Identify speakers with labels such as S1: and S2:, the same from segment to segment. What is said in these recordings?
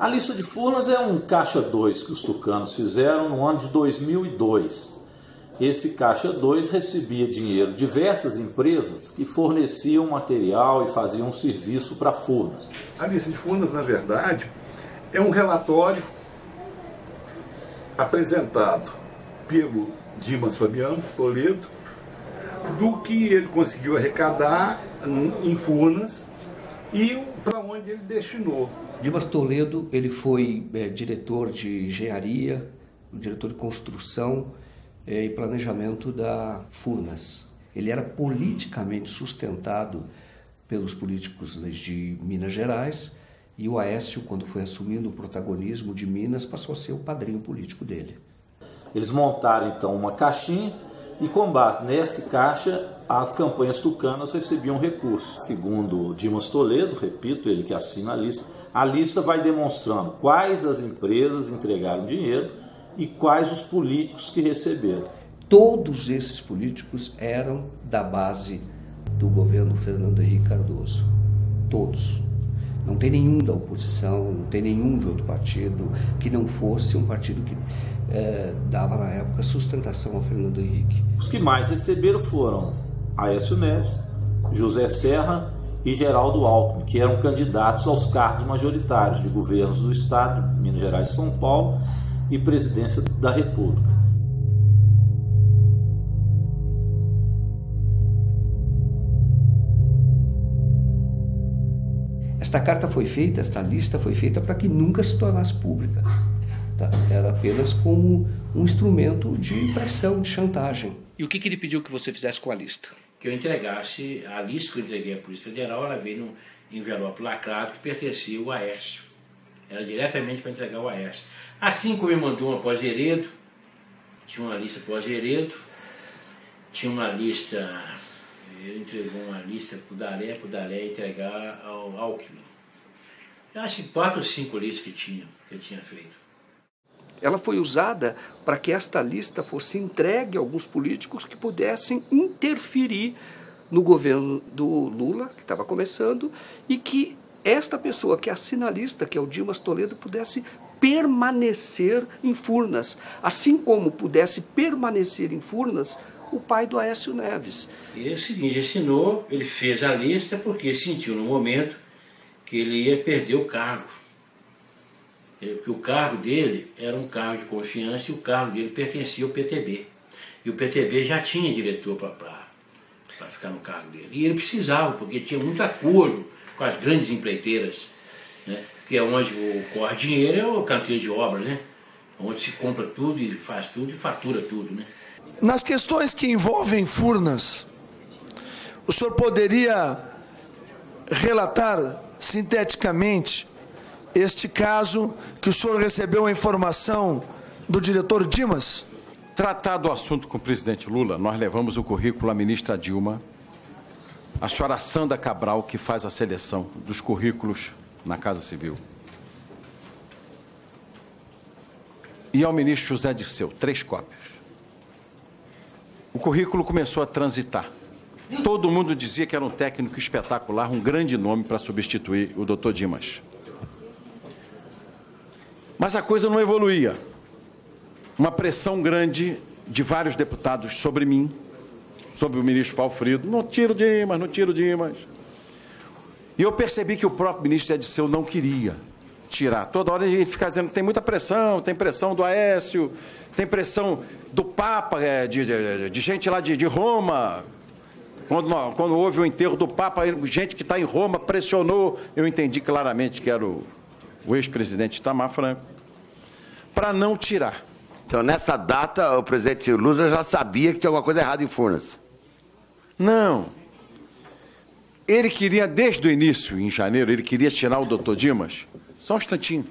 S1: A lista de Furnas é um caixa 2 que os tucanos fizeram no ano de 2002. Esse caixa 2 recebia dinheiro de diversas empresas que forneciam material e faziam um serviço para Furnas.
S2: A lista de Furnas, na verdade, é um relatório apresentado pelo Dimas Fabiano Toledo do que ele conseguiu arrecadar em Furnas e para onde ele destinou.
S3: Dimas Toledo, ele foi diretor de engenharia, diretor de construção e planejamento da Furnas. Ele era politicamente sustentado pelos políticos de Minas Gerais e o Aécio, quando foi assumindo o protagonismo de Minas, passou a ser o padrinho político dele.
S1: Eles montaram então uma caixinha e com base nessa caixa as campanhas tucanas recebiam recursos. Segundo Dimas Toledo, repito, ele que assina a lista vai demonstrando quais as empresas entregaram dinheiro e quais os políticos que receberam.
S3: Todos esses políticos eram da base do governo Fernando Henrique Cardoso. Todos. Não tem nenhum da oposição, não tem nenhum de outro partido que não fosse um partido que dava na época sustentação ao Fernando Henrique.
S1: Os que mais receberam foram Aécio Neves, José Serra e Geraldo Alckmin, que eram candidatos aos cargos majoritários de governos do Estado, Minas Gerais e São Paulo, e presidência da República.
S3: Esta carta foi feita, esta lista foi feita para que nunca se tornasse pública. Tá? Era apenas como um instrumento de pressão, de chantagem. E o que ele pediu que você fizesse com a lista?
S4: Que eu entregasse a lista que eu entreguei à Polícia Federal, ela veio num envelope lacrado que pertencia ao Aécio. Era diretamente para entregar ao Aécio. Assim como ele mandou uma pós-Heredo, tinha uma lista pós-Heredo, tinha uma lista, ele entregou uma lista para o Daré entregar ao Alckmin. Eu acho que 4 ou 5 listas que ele tinha feito.
S3: Ela foi usada para que esta lista fosse entregue a alguns políticos que pudessem interferir no governo do Lula, que estava começando, e que esta pessoa que assina a lista, que é o Dimas Toledo, pudesse permanecer em Furnas, assim como pudesse permanecer em Furnas o pai do Aécio Neves.
S4: E é o seguinte, assinou, ele fez a lista porque sentiu no momento que ele ia perder o cargo. Porque o cargo dele era um cargo de confiança e o cargo dele pertencia ao PTB. E o PTB já tinha diretor para ficar no cargo dele. E ele precisava, porque tinha muito acordo com as grandes empreiteiras, né? Que é onde corre dinheiro, é o canteiro de obras, né? Onde se compra tudo e faz tudo e fatura tudo, né?
S5: Nas questões que envolvem Furnas, o senhor poderia relatar sinteticamente este caso que o senhor recebeu a informação do diretor Dimas?
S6: Tratado o assunto com o presidente Lula, nós levamos o currículo à ministra Dilma, a senhora Sandra Cabral, que faz a seleção dos currículos na Casa Civil, e ao ministro José Dirceu, 3 cópias. O currículo começou a transitar. Todo mundo dizia que era um técnico espetacular, um grande nome para substituir o doutor Dimas. Mas a coisa não evoluía. Uma pressão grande de vários deputados sobre mim, sobre o ministro Valfrido. Não tira o Dimas, não tira o Dimas. E eu percebi que o próprio ministro Ediceu não queria tirar. Toda hora a gente fica dizendo que tem muita pressão, tem pressão do Aécio, tem pressão do Papa, de gente lá de Roma. Quando houve o enterro do Papa, gente que está em Roma pressionou. Eu entendi claramente que era o ex-presidente Itamar Franco, para não tirar.
S7: Então, nessa data, o presidente Lula já sabia que tinha alguma coisa errada em Furnas?
S6: Não. Ele queria, desde o início, em janeiro, ele queria tirar o doutor Dimas. Só um instantinho.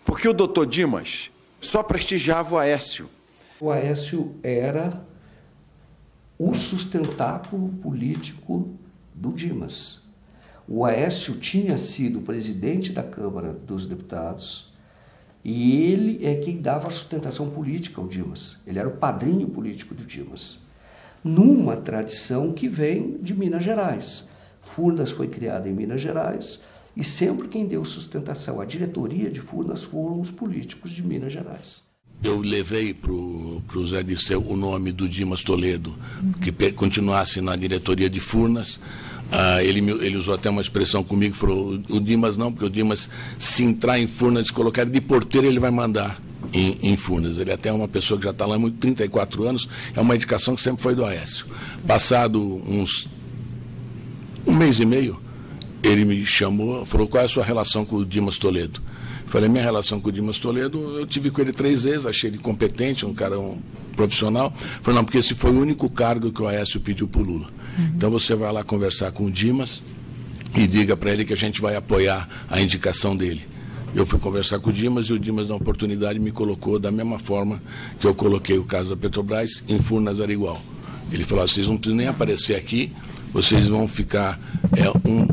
S6: Porque o doutor Dimas só prestigiava o Aécio.
S3: O Aécio era o sustentáculo político do Dimas. O Aécio tinha sido presidente da Câmara dos Deputados e ele é quem dava a sustentação política ao Dimas. Ele era o padrinho político do Dimas. Numa tradição que vem de Minas Gerais. Furnas foi criada em Minas Gerais E sempre quem deu sustentação à diretoria de Furnas foram os políticos de Minas Gerais.
S8: Eu levei para o Zé Dirceu o nome do Dimas Toledo, que continuasse na diretoria de Furnas. Ele usou até uma expressão comigo, falou, o Dimas não, porque o Dimas, se entrar em Furnas e colocar ele de porteiro, ele vai mandar em Furnas. Ele até é uma pessoa que já está lá há 34 anos, é uma indicação que sempre foi do Aécio. Passado um mês e meio, ele me chamou, falou, qual é a sua relação com o Dimas Toledo? Falei, minha relação com o Dimas Toledo, eu tive com ele 3 vezes, achei ele competente, um cara profissional. Falei, não, porque esse foi o único cargo que o Aécio pediu para o Lula. Então você vai lá conversar com o Dimas e diga para ele que a gente vai apoiar a indicação dele. Eu fui conversar com o Dimas e o Dimas, na oportunidade, me colocou da mesma forma que eu coloquei o caso da Petrobras, em Furnas era igual. Ele falou, vocês não precisam nem aparecer aqui, vocês vão ficar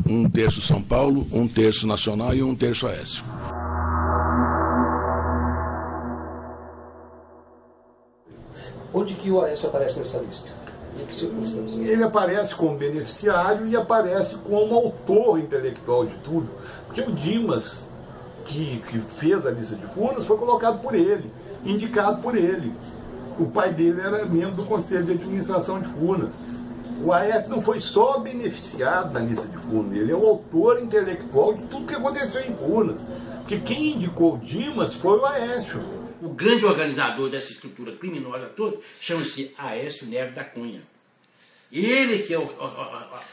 S8: um terço São Paulo, 1/3 Nacional e 1/3 Aécio.
S3: Onde que o Aécio aparece nessa lista? Em que circunstâncias?
S2: Ele aparece como beneficiário e aparece como autor intelectual de tudo. Porque o Dimas, que fez a lista de Furnas, foi colocado por ele, indicado por ele. O pai dele era membro do Conselho de Administração de Furnas. O Aécio não foi só beneficiado na lista de Furnas, ele é o autor intelectual de tudo que aconteceu em Furnas. Porque quem indicou o Dimas foi o Aécio.
S4: O grande organizador dessa estrutura criminosa toda chama-se Aécio Neves da Cunha. Ele que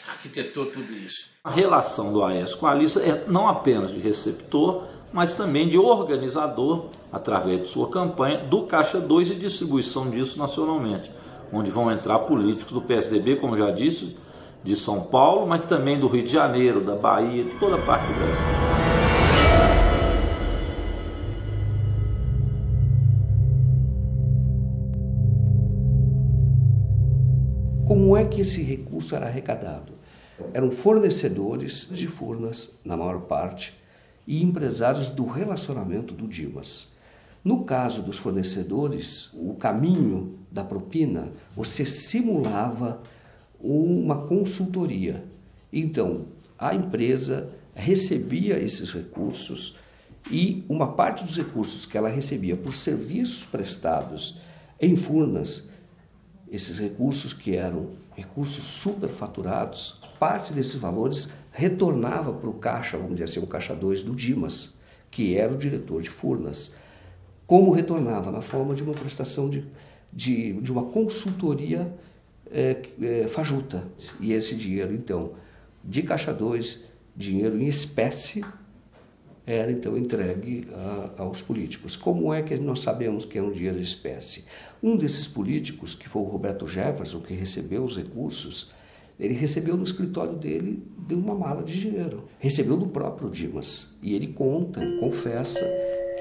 S4: arquitetou tudo isso.
S1: A relação do Aécio com a lista é não apenas de receptor, mas também de organizador, através de sua campanha, do Caixa 2 e distribuição disso nacionalmente, onde vão entrar políticos do PSDB, como já disse, de São Paulo, mas também do Rio de Janeiro, da Bahia, de toda parte do Brasil.
S3: Como é que esse recurso era arrecadado? Eram fornecedores de Furnas, na maior parte, e empresários do relacionamento do Dimas. No caso dos fornecedores, o caminho da propina, você simulava uma consultoria. Então, a empresa recebia esses recursos e uma parte dos recursos que ela recebia por serviços prestados em Furnas, esses recursos que eram recursos superfaturados, parte desses valores retornava para o caixa, vamos dizer assim, o caixa 2 do Dimas, que era o diretor de Furnas. Como retornava? Na forma de uma prestação de uma consultoria fajuta. E esse dinheiro, então, de caixa 2, dinheiro em espécie, era então entregue aos políticos. Como é que nós sabemos que é um dinheiro de espécie? Um desses políticos, que foi o Roberto Jefferson, que recebeu os recursos, ele recebeu no escritório dele de uma mala de dinheiro. Recebeu do próprio Dimas. E ele conta, confessa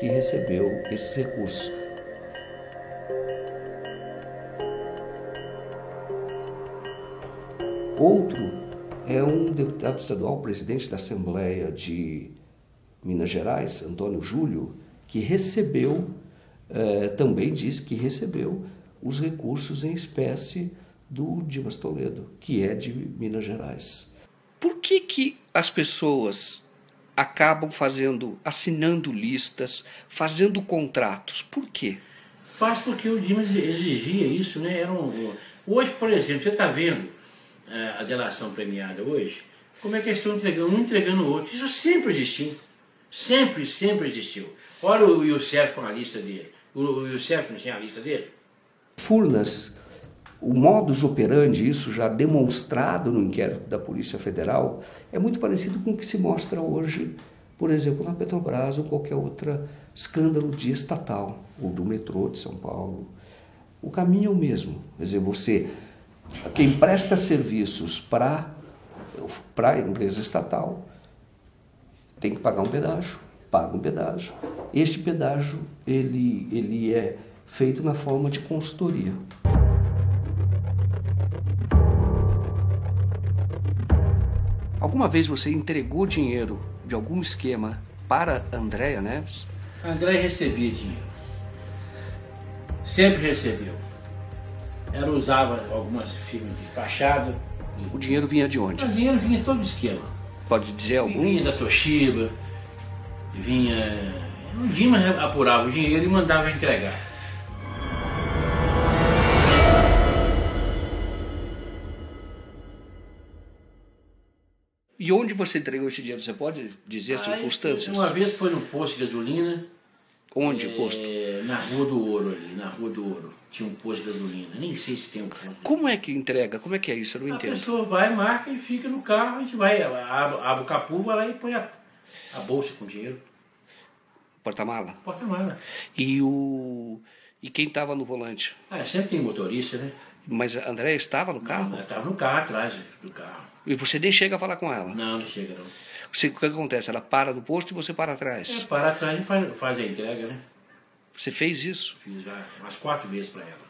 S3: que recebeu esses recursos. Outro é um deputado estadual, presidente da Assembleia de Minas Gerais, Antônio Júlio, que recebeu, também disse que recebeu os recursos em espécie do Dimas Toledo, que é de Minas Gerais. Por que as pessoas acabam assinando listas, fazendo contratos? Por quê?
S4: Faz porque o Dimas exigia isso, né? Hoje, por exemplo, você está vendo a delação premiada hoje, como é que eles estão entregando um entregando o outro. Isso sempre existiu. Sempre existiu. Olha o Youssef com a lista dele. O Youssef não tinha a lista dele?
S3: Furnas, o modus operandi, isso já demonstrado no inquérito da Polícia Federal, é muito parecido com o que se mostra hoje, por exemplo, na Petrobras ou qualquer outro escândalo de estatal, ou do metrô de São Paulo. O caminho é o mesmo. Quer dizer, quem presta serviços para a empresa estatal tem que pagar um pedágio, paga um pedágio. Este pedágio ele é feito na forma de consultoria. Alguma vez você entregou dinheiro de algum esquema para Andréa Neves?
S4: A Andréa recebia dinheiro. Sempre recebeu. Ela usava algumas firmas de fachada.
S3: O dinheiro vinha de onde?
S4: O dinheiro vinha todo do esquema.
S3: Pode dizer algum?
S4: Vinha da Toshiba, vinha... O Dimas apurava o dinheiro e mandava entregar.
S3: E onde você entregou esse dinheiro? Você pode dizer circunstâncias?
S4: Uma vez foi no posto de gasolina.
S3: Onde posto?
S4: Na Rua do Ouro ali, na Rua do Ouro. Tinha um posto de gasolina, nem sei se tem um posto.
S3: Como é que entrega? Como é que é isso? Eu não entendo.
S4: A pessoa vai, marca e fica no carro, a gente vai, abre o capô, vai lá e põe a bolsa com dinheiro.
S3: Porta-mala?
S4: Porta-mala.
S3: E quem estava no volante?
S4: Sempre tem motorista, né?
S3: Mas a Andréia estava no carro?
S4: Ela estava no carro, atrás do carro.
S3: E você nem chega a falar com ela?
S4: Não, não chega não.
S3: O que acontece? Ela para no posto e você para atrás?
S4: Para atrás e faz a entrega, né?
S3: Você fez isso?
S4: Fiz já umas 4 vezes para ela.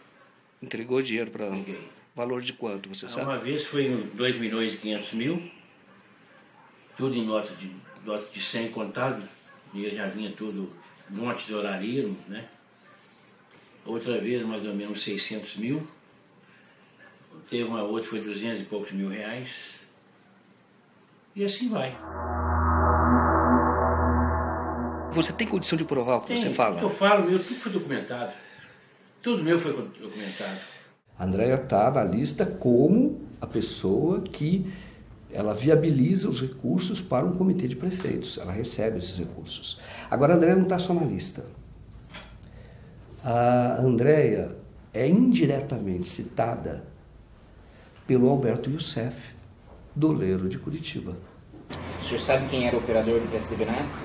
S3: Entregou dinheiro para ela?
S4: Entreguei.
S3: Valor de quanto, você sabe?
S4: Uma vez foi em 2.500.000, tudo em nota de 100 contado, o dinheiro já vinha tudo, um monte de horaria, né? Outra vez mais ou menos 600.000, teve uma outra foi 200 e poucos mil reais, e assim vai.
S3: Você tem condição de provar o que você fala?
S4: O que eu falo, tudo foi documentado. Tudo meu foi documentado.
S3: A Andréia está na lista como a pessoa que ela viabiliza os recursos para um comitê de prefeitos. Ela recebe esses recursos. Agora, a Andréia não está só na lista. A Andréia é indiretamente citada pelo Alberto Youssef, doleiro de Curitiba.
S9: O senhor sabe quem era o operador do PSDB na época?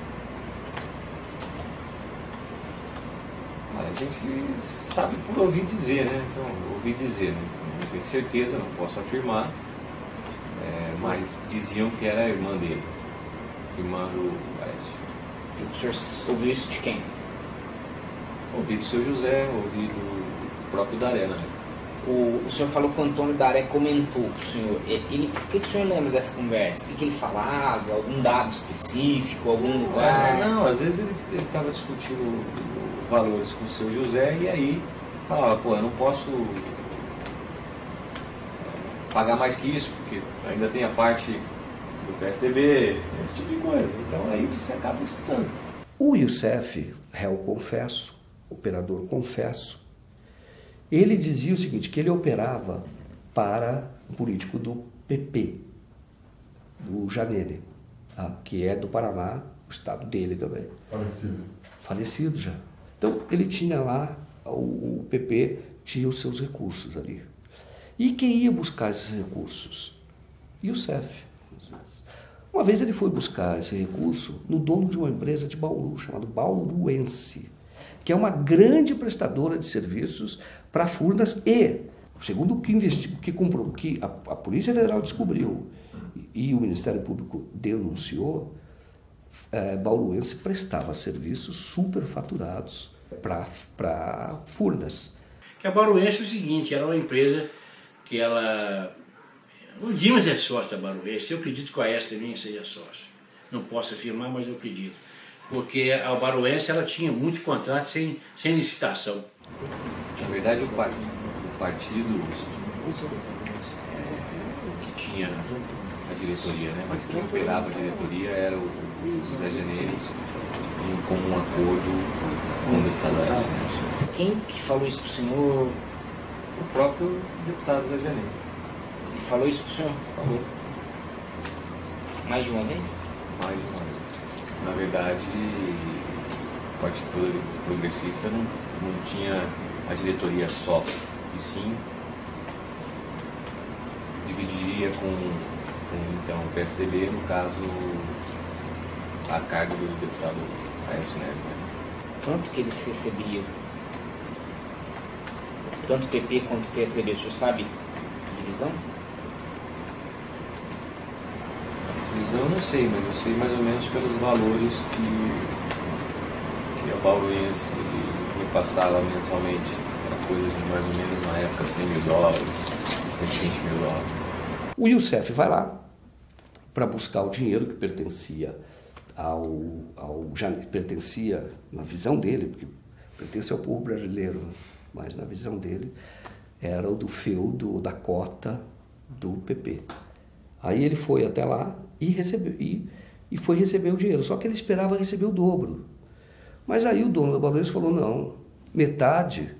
S10: A gente sabe por ouvir dizer, né? Então, ouvir dizer, né? Não tenho certeza, não posso afirmar, mas diziam que era a irmã dele, irmã do Aécio.
S9: O senhor ouviu isso de quem?
S10: Ouvi do seu José, ouvi do próprio Daré, né?
S9: O senhor falou que o Antônio Daré comentou com o senhor. O que o senhor lembra dessa conversa? O que ele falava? Algum dado específico? Algum lugar?
S10: Não, às vezes ele estava discutindo valores com o seu José e aí falava, pô, eu não posso pagar mais que isso, porque ainda tem a parte do PSDB, esse tipo de coisa. Então aí você acaba escutando.
S3: O Youssef, réu confesso, operador confesso, ele dizia o seguinte, que ele operava para um político do PP, do Janene, que é do Paraná, o estado dele também. Falecido já. Então, ele tinha lá, o PP tinha os seus recursos ali. E quem ia buscar esses recursos? Youssef. Uma vez ele foi buscar esse recurso no dono de uma empresa de Bauru, chamada Bauruense, que é uma grande prestadora de serviços para Furnas e, segundo o que a Polícia Federal descobriu e o Ministério Público denunciou, Bauruense prestava serviços superfaturados para Furnas.
S4: Que a Bauruense é o seguinte, era uma empresa que ela... O Dimas é sócio da Bauruense, eu acredito que o Aécio também seja sócio. Não posso afirmar, mas eu acredito. Porque a Bauruense ela tinha muitos contratos sem licitação.
S10: Na verdade, o partido que tinha a diretoria, né? Mas quem operava a diretoria era o José Janeiro, em comum acordo com o deputado Aécio.
S9: Quem que falou isso para o senhor?
S10: O próprio deputado José Janeiro.
S9: Ele falou isso para o senhor?
S10: Falou.
S9: Mais de uma vez?
S10: Mais de uma vez. Na verdade, o Partido Progressista não tinha a diretoria só, e sim dividiria com então, o PSDB, no caso, a cargo do deputado Aécio Neves.
S9: Quanto que eles recebiam? Tanto o PP quanto o PSDB, o senhor sabe a divisão?
S10: A divisão eu não sei, mas eu sei mais ou menos pelos valores que a Bauruense repassava mensalmente. Era coisa de mais ou menos, na época, $100 mil, $120 mil.
S3: O Youssef vai lá para buscar o dinheiro que pertencia pertencia, na visão dele, porque pertence ao povo brasileiro, mas na visão dele, era o do feudo, da cota do PP. Aí ele foi até lá e recebeu, e foi receber o dinheiro, só que ele esperava receber o dobro. Mas aí o dono da Bauruense falou, não, metade,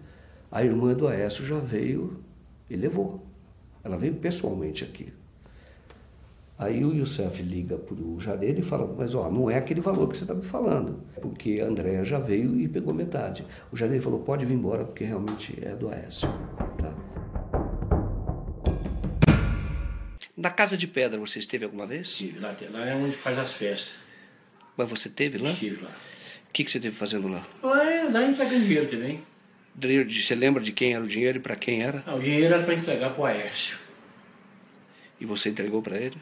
S3: a irmã do Aécio já veio e levou. Ela veio pessoalmente aqui. Aí o Youssef liga para o Janeiro e fala, mas ó, não é aquele valor que você está me falando, porque a Andréa já veio e pegou metade. O Janeiro falou, pode vir embora, porque realmente é do Aécio. Tá? Na Casa de Pedra você esteve alguma vez?
S4: Estive lá, lá é onde faz as festas.
S3: Mas você esteve lá?
S4: Estive lá.
S3: O que você esteve fazendo lá?
S4: Lá entregando dinheiro também.
S3: Você lembra de quem era o dinheiro e para quem era?
S4: O dinheiro era para entregar para o Aécio.
S3: E você entregou para ele?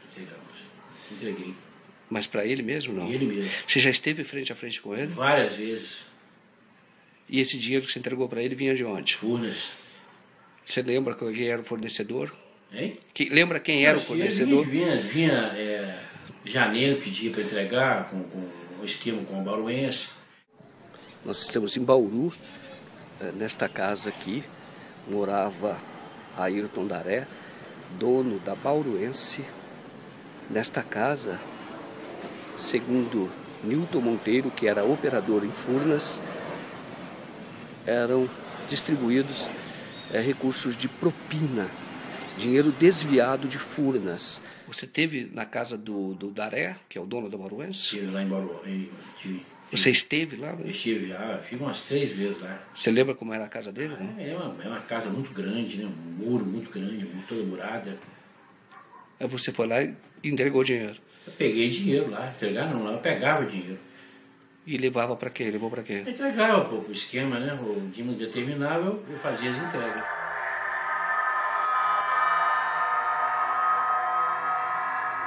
S4: Entreguei.
S3: Mas para ele mesmo, não?
S4: Ele mesmo.
S3: Você já esteve frente a frente com ele?
S4: Várias vezes.
S3: E esse dinheiro que você entregou para ele vinha de onde?
S4: Furnas.
S3: Você lembra quem era o fornecedor?
S4: Hein?
S3: Lembra quem era o fornecedor?
S4: Vinha Janeiro pedir para entregar com um esquema com o Bauruense.
S3: Nós estamos em Bauru. Nesta casa aqui morava Ayrton Daré, dono da Bauruense. Nesta casa, segundo Nilton Monteiro, que era operador em Furnas, eram distribuídos recursos de propina, dinheiro desviado de Furnas. Você esteve na casa do Daré, que é o dono da Bauruense?
S4: Estive lá em Bauru.
S3: Você esteve lá?
S4: Estive lá, fiz umas 3 vezes lá.
S3: Você lembra como era a casa dele?
S4: É uma casa muito grande, né? Um muro muito grande, toda murada.
S3: Aí você foi lá e entregou o dinheiro?
S4: Eu peguei dinheiro lá, entregar não, lá eu pegava dinheiro.
S3: E levava para quê? Levou para quê?
S4: Eu entregava pro esquema, né? O Dimas determinava, eu fazia as entregas.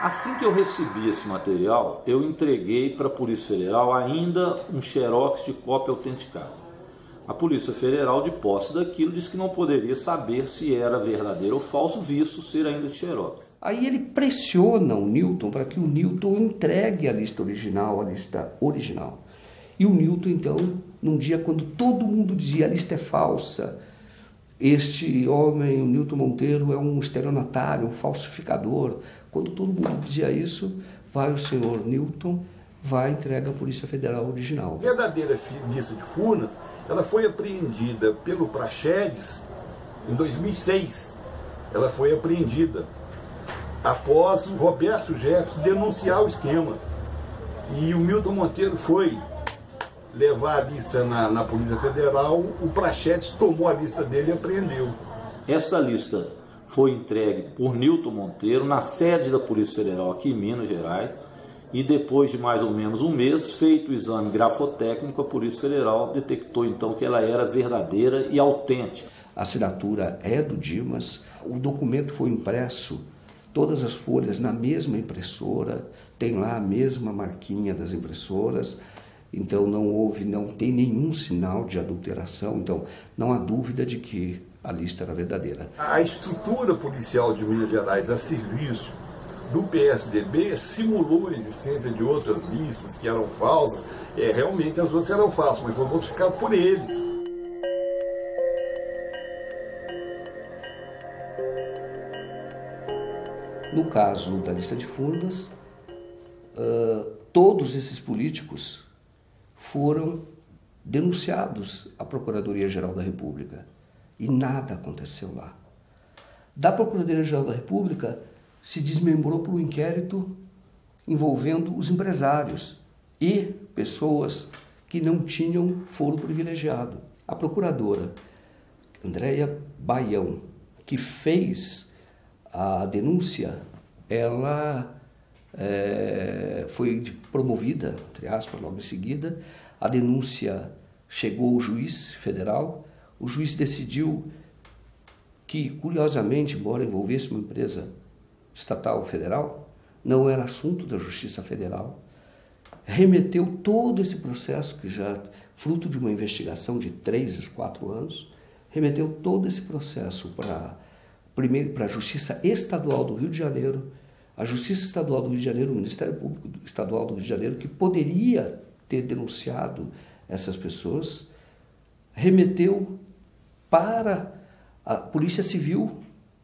S1: Assim que eu recebi esse material, eu entreguei para a Polícia Federal ainda um xerox de cópia autenticada. A Polícia Federal, de posse daquilo, disse que não poderia saber se era verdadeiro ou falso, visto ser ainda de xerox.
S3: Aí ele pressiona o Nilton para que o Nilton entregue a lista original. E o Nilton, então, num dia quando todo mundo dizia a lista é falsa, este homem, o Nilton Monteiro, é um estelionatário, um falsificador. Quando todo mundo dizia isso, vai o senhor Nilton, vai e entrega a Polícia Federal original.
S2: A verdadeira lista de Furnas, ela foi apreendida pelo Praxedes em 2006. Ela foi apreendida após o Roberto Jefferson denunciar o esquema. E o Milton Monteiro foi levar a lista na Polícia Federal, o Praxedes tomou a lista dele e apreendeu.
S1: Esta lista foi entregue por Nilton Monteiro na sede da Polícia Federal aqui em Minas Gerais e depois de mais ou menos um mês, feito o exame grafotécnico, a Polícia Federal detectou então que ela era verdadeira e autêntica.
S3: A assinatura é do Dimas, o documento foi impresso, todas as folhas na mesma impressora, tem lá a mesma marquinha das impressoras, então não tem nenhum sinal de adulteração, então não há dúvida de que a lista era verdadeira.
S2: A estrutura policial de Minas Gerais a serviço do PSDB simulou a existência de outras listas que eram falsas. Realmente as duas eram falsas, mas foi falsificado por eles.
S3: No caso da lista de Furnas, todos esses políticos foram denunciados à Procuradoria-Geral da República e nada aconteceu lá. Da Procuradoria-Geral da República se desmembrou por um inquérito envolvendo os empresários e pessoas que não tinham foro privilegiado. A procuradora Andréia Baião, que fez a denúncia, ela foi promovida, entre aspas, logo em seguida. A denúncia chegou ao juiz federal. O juiz decidiu que, curiosamente, embora envolvesse uma empresa estatal federal, não era assunto da Justiça Federal. Remeteu todo esse processo, que já fruto de uma investigação de 3 a 4 anos, remeteu todo esse processo para a Justiça Estadual do Rio de Janeiro. A Justiça Estadual do Rio de Janeiro, o Ministério Público Estadual do Rio de Janeiro, que poderia ter denunciado essas pessoas, remeteu para a Polícia Civil,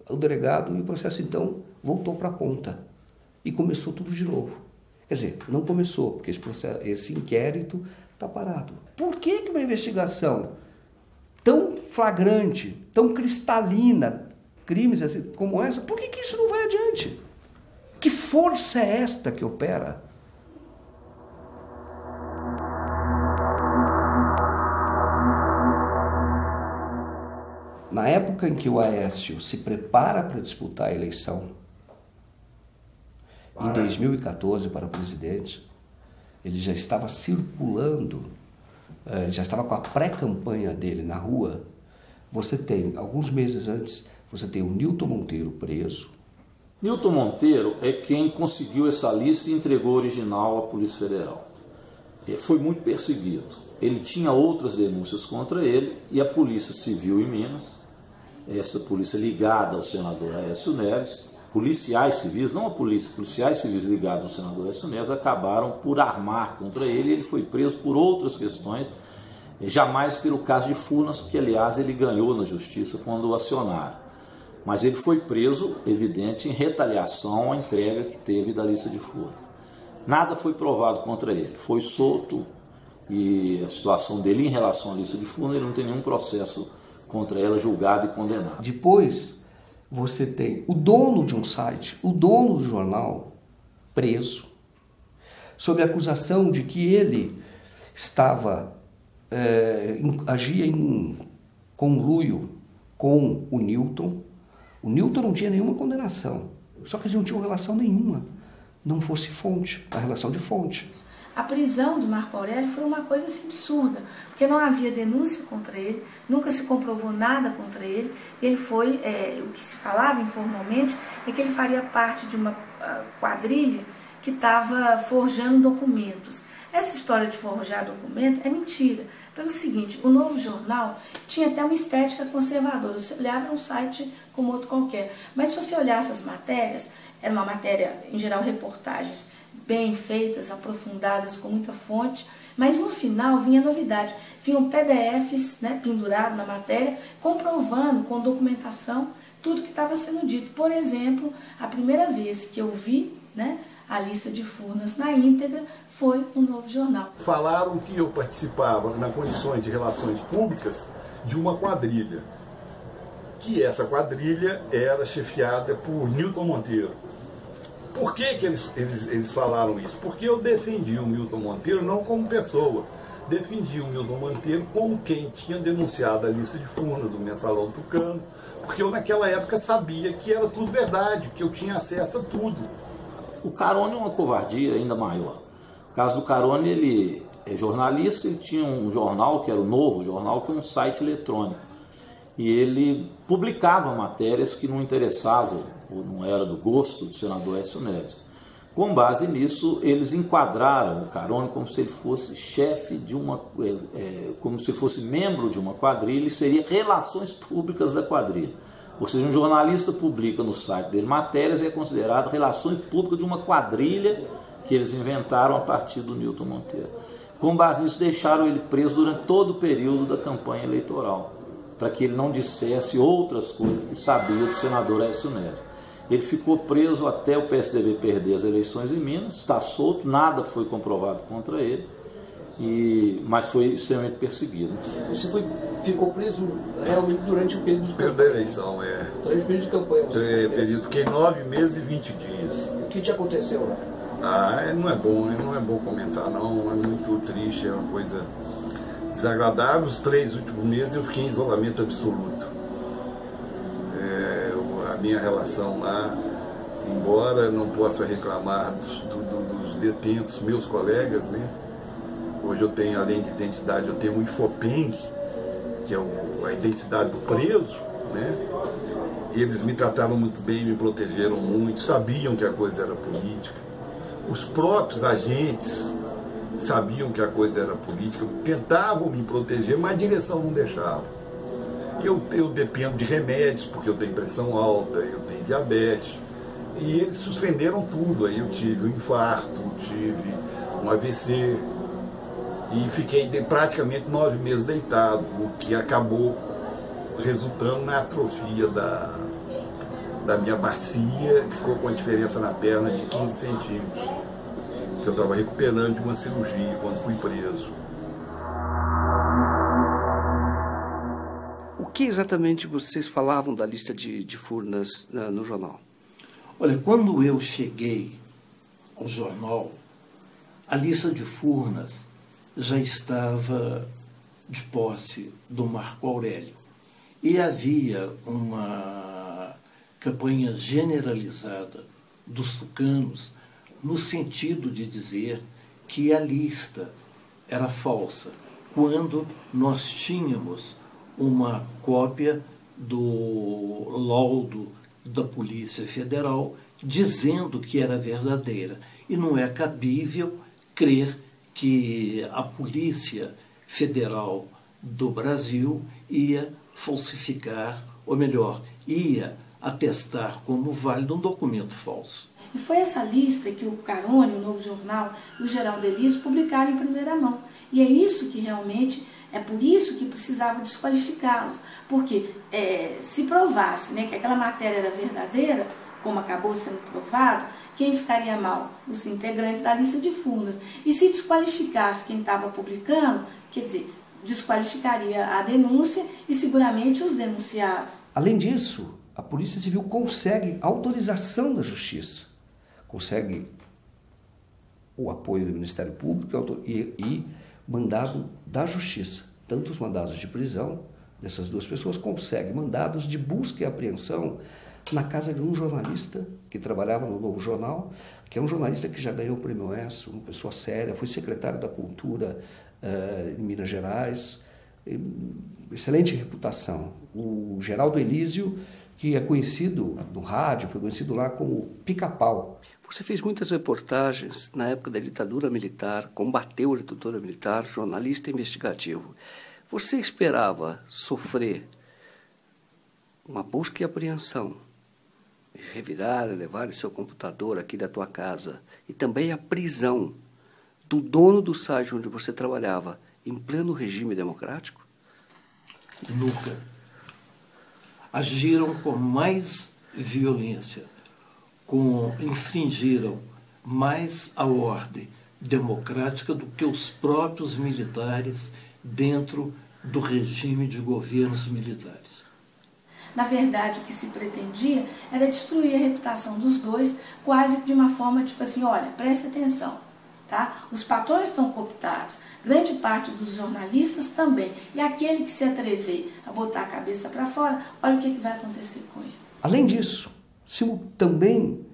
S3: o delegado, e o processo então voltou para a ponta. e começou tudo de novo. Quer dizer, não começou, porque esse inquérito está parado. Por que uma investigação tão flagrante, tão cristalina, crimes assim, como essa, por que isso não vai adiante? Que força é esta que opera? Na época em que o Aécio se prepara para disputar a eleição, em 2014 para presidente, ele já estava circulando, já estava com a pré-campanha dele na rua. Você tem, alguns meses antes, você tem o Nilton Monteiro preso.
S1: Nilton Monteiro é quem conseguiu essa lista e entregou o original à Polícia Federal. Foi muito perseguido. Ele tinha outras denúncias contra ele e a Polícia Civil em Minas, essa polícia ligada ao senador Aécio Neves, policiais civis, não a polícia, policiais civis ligados ao senador Aécio Neves, acabaram por armar contra ele e ele foi preso por outras questões, jamais pelo caso de Furnas, que aliás ele ganhou na justiça quando o acionaram. Mas ele foi preso, evidente, em retaliação à entrega que teve da lista de Furnas. Nada foi provado contra ele, foi solto e a situação dele em relação à lista de Furnas, ele não tem nenhum processo contra ela julgado e condenado.
S3: Depois, você tem o dono de um site, o dono do jornal, preso, sob a acusação de que ele agia em conluio com o Nilton. O Nilton não tinha nenhuma condenação, só que eles não tinham relação nenhuma, não fosse fonte, a relação de fonte.
S11: A prisão de Marco Aurélio foi uma coisa assim, absurda, porque não havia denúncia contra ele, nunca se comprovou nada contra ele. Ele foi, o que se falava informalmente é que ele faria parte de uma quadrilha que estava forjando documentos. Essa história de forjar documentos é mentira, pelo seguinte: o Novo Jornal tinha até uma estética conservadora, você olhava um site como outro qualquer, mas se você olhasse as matérias, era uma matéria, em geral, reportagens bem feitas, aprofundadas, com muita fonte, mas no final vinha novidade, vinham PDFs, né, pendurados na matéria, comprovando com documentação tudo que estava sendo dito. Por exemplo, a primeira vez que eu vi, né, a lista de Furnas na íntegra foi no Novo Jornal.
S2: Falaram que eu participava, nas condições de relações públicas, de uma quadrilha, que essa quadrilha era chefiada por Nilton Monteiro. Por que eles falaram isso? Porque eu defendi o Nilton Monteiro não como pessoa, defendi o Nilton Monteiro como quem tinha denunciado a lista de Furnas, do Mensalão Tucano, porque eu naquela época sabia que era tudo verdade, que eu tinha acesso a tudo.
S1: O Carone é uma covardia ainda maior. No caso do Carone, ele é jornalista, ele tinha um jornal, que era o Novo Jornal, que é um site eletrônico. E ele publicava matérias que não interessavam, ou não era do gosto do senador Aécio Neves. Com base nisso, eles enquadraram o Carone como se ele fosse chefe de uma, como se ele fosse membro de uma quadrilha e seria relações públicas da quadrilha. Ou seja, um jornalista publica no site dele matérias e é considerado relações públicas de uma quadrilha que eles inventaram a partir do Nilton Monteiro. Com base nisso, deixaram ele preso durante todo o período da campanha eleitoral, para que ele não dissesse outras coisas que sabia do senador Aécio Neves. Ele ficou preso até o PSDB perder as eleições em Minas, está solto, nada foi comprovado contra ele, mas foi extremamente perseguido.
S3: Você ficou preso realmente durante o período de campanha?
S2: Período da eleição,
S3: Durante o período de campanha.
S2: Fiquei 9 meses e 20 dias.
S3: O que te aconteceu lá?
S2: Não é bom comentar não, é muito triste, é uma coisa desagradável. Os 3 últimos meses eu fiquei em isolamento absoluto. A minha relação lá, embora não possa reclamar dos detentos, meus colegas, né? Hoje eu tenho, além de identidade, eu tenho o Infopeng, que é a identidade do preso, né? E eles me trataram muito bem, me protegeram muito, sabiam que a coisa era política. Os próprios agentes sabiam que a coisa era política, tentavam me proteger, mas a direção não deixava. Eu dependo de remédios, porque eu tenho pressão alta, eu tenho diabetes, e eles suspenderam tudo. Aí eu tive um infarto, tive um AVC, e fiquei praticamente 9 meses deitado, o que acabou resultando na atrofia da da minha bacia, que ficou com a diferença na perna de 15 centímetros, que eu estava recuperando de uma cirurgia quando fui preso.
S3: O que exatamente vocês falavam da lista de Furnas no jornal?
S12: Olha, quando eu cheguei ao jornal, a lista de Furnas já estava de posse do Marco Aurélio. E havia uma campanha generalizada dos tucanos no sentido de dizer que a lista era falsa, quando nós tínhamos uma cópia do laudo da Polícia Federal dizendo que era verdadeira. E não é cabível crer que a Polícia Federal do Brasil ia falsificar, ou melhor, ia atestar como válido um documento falso.
S11: E foi essa lista que o Carone, o Novo Jornal e o Geraldo Elísio publicaram em primeira mão. E é isso que realmente, é por isso que precisava desqualificá-los. Porque se provasse, né, que aquela matéria era verdadeira, como acabou sendo provado, quem ficaria mal? Os integrantes da lista de Furnas. E se desqualificasse quem estava publicando, quer dizer, desqualificaria a denúncia e seguramente os denunciados.
S3: Além disso, a Polícia Civil consegue autorização da Justiça, consegue o apoio do Ministério Público e mandado da Justiça. Tanto os mandados de prisão dessas duas pessoas, consegue mandados de busca e apreensão na casa de um jornalista que trabalhava no Novo Jornal, que é um jornalista que já ganhou o Prêmio ESSO, uma pessoa séria, foi secretário da Cultura em Minas Gerais, excelente reputação. O Geraldo Elísio, que é conhecido no rádio, foi conhecido lá como Pica-Pau. Você fez muitas reportagens na época da ditadura militar, combateu a ditadura militar, jornalista investigativo. Você esperava sofrer uma busca e apreensão, revirar, levar seu computador aqui da tua casa, e também a prisão do dono do site onde você trabalhava, em pleno regime democrático?
S12: Nunca. Agiram com mais violência, infringiram mais a ordem democrática do que os próprios militares dentro do regime de governos militares.
S11: Na verdade, o que se pretendia era destruir a reputação dos dois, quase de uma forma tipo assim, olha, preste atenção, tá? Os patrões estão cooptados, grande parte dos jornalistas também, e aquele que se atrever a botar a cabeça para fora, olha o que vai acontecer com ele.
S3: Além disso, também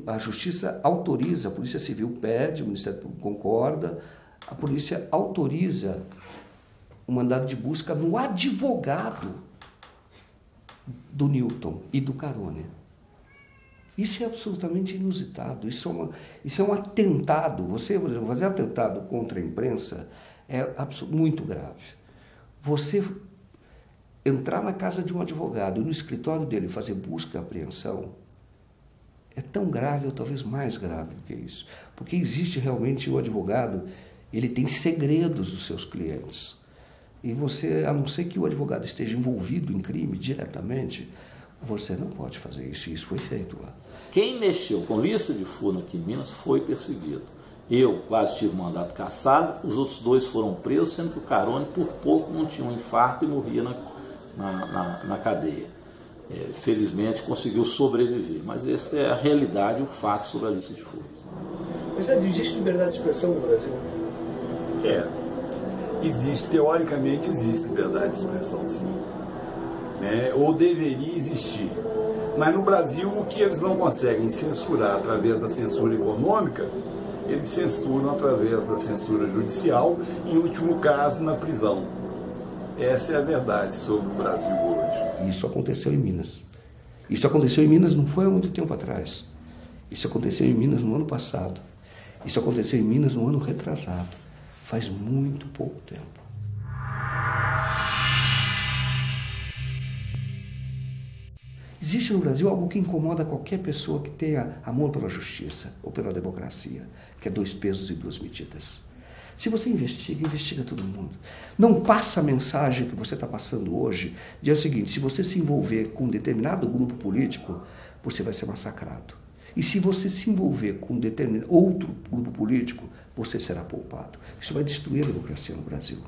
S3: a Justiça autoriza, a Polícia Civil pede, o Ministério Público concorda, a polícia autoriza o mandado de busca no advogado do Newton e do Carone. Isso é absolutamente inusitado, isso é um atentado. Você, por exemplo, fazer atentado contra a imprensa é muito grave. Você entrar na casa de um advogado e no escritório dele fazer busca e apreensão é tão grave, ou talvez mais grave do que isso. Porque existe realmente o advogado, ele tem segredos dos seus clientes. E você, a não ser que o advogado esteja envolvido em crime diretamente, você não pode fazer isso. E isso foi feito lá.
S1: Quem mexeu com lista de Furnas aqui em Minas foi perseguido. Eu quase tive mandato cassado, os outros dois foram presos, sendo que o Carone por pouco não tinha um infarto e morria na cadeia. Felizmente conseguiu sobreviver, mas essa é a realidade, o fato sobre a lista de Furnas.
S3: Mas existe liberdade de expressão no Brasil?
S2: Existe, teoricamente existe liberdade de expressão, sim. Ou deveria existir. Mas no Brasil, o que eles não conseguem censurar através da censura econômica, eles censuram através da censura judicial, em último caso, na prisão. Essa é a verdade sobre o Brasil hoje.
S3: Isso aconteceu em Minas. Isso aconteceu em Minas não foi há muito tempo atrás. Isso aconteceu em Minas no ano passado. Isso aconteceu em Minas no ano retrasado. Faz muito pouco tempo. Existe no Brasil algo que incomoda qualquer pessoa que tenha amor pela justiça ou pela democracia, que é 2 pesos e 2 medidas. Se você investiga, investiga todo mundo. Não passa a mensagem que você está passando hoje, de é o seguinte, se você se envolver com um determinado grupo político, você vai ser massacrado. E se você se envolver com outro grupo político, você será poupado. Isso vai destruir a democracia no Brasil.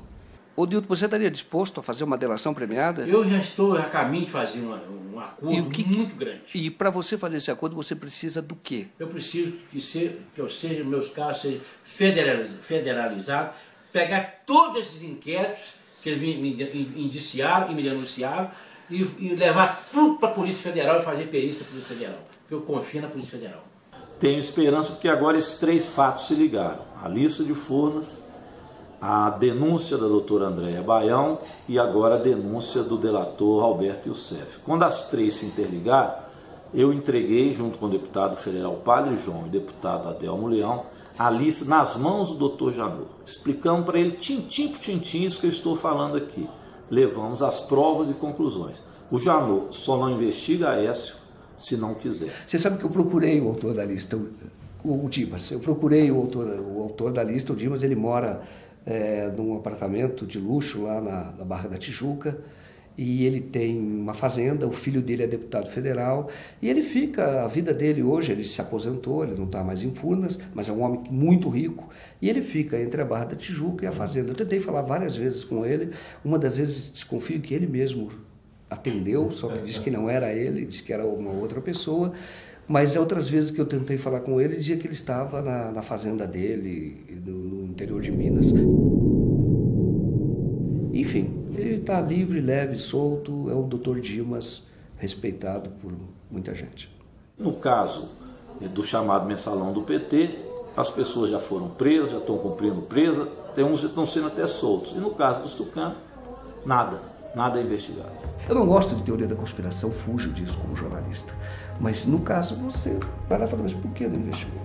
S3: Ô Dilton, você estaria disposto a fazer uma delação premiada?
S4: Eu já estou a caminho de fazer um acordo muito grande.
S3: E para você fazer esse acordo, você precisa do quê?
S4: Eu preciso que meus casos sejam federalizados, pegar todos esses inquéritos que eles me indiciaram e me denunciaram e levar tudo para a Polícia Federal e fazer perícia da Polícia Federal. Porque eu confio na Polícia Federal.
S1: Tenho esperança porque agora esses 3 fatos se ligaram. A lista de Furnas, a denúncia da doutora Andréia Baião e agora a denúncia do delator Alberto Youssef. Quando as 3 se interligaram, eu entreguei, junto com o deputado federal Padre João e o deputado Adelmo Leão, a lista nas mãos do doutor Janot, explicando para ele tintim por tintim isso que eu estou falando aqui. Levamos as provas e conclusões. O Janot só não investiga Aécio se não quiser.
S3: Você sabe que eu procurei o autor da lista, o Dimas. Eu procurei o autor da lista, o Dimas, ele mora num apartamento de luxo lá na Barra da Tijuca, e ele tem uma fazenda, o filho dele é deputado federal, e ele fica, a vida dele hoje, ele se aposentou, ele não está mais em Furnas, mas é um homem muito rico, e ele fica entre a Barra da Tijuca e a fazenda. Eu tentei falar várias vezes com ele, uma das vezes desconfio que ele mesmo atendeu, só que disse que não era ele, disse que era uma outra pessoa, mas outras vezes que eu tentei falar com ele, dizia que ele estava na fazenda dele, no interior de Minas. Enfim, ele está livre, leve, solto, é o Dr. Dimas, respeitado por muita gente.
S1: No caso do chamado mensalão do PT, as pessoas já foram presas, já estão cumprindo presa, tem uns que estão sendo até soltos. E no caso dos tucanos, nada é investigado.
S3: Eu não gosto de teoria da conspiração, fujo disso como jornalista. Mas no caso você vai lá e fala, mas por que não investigou?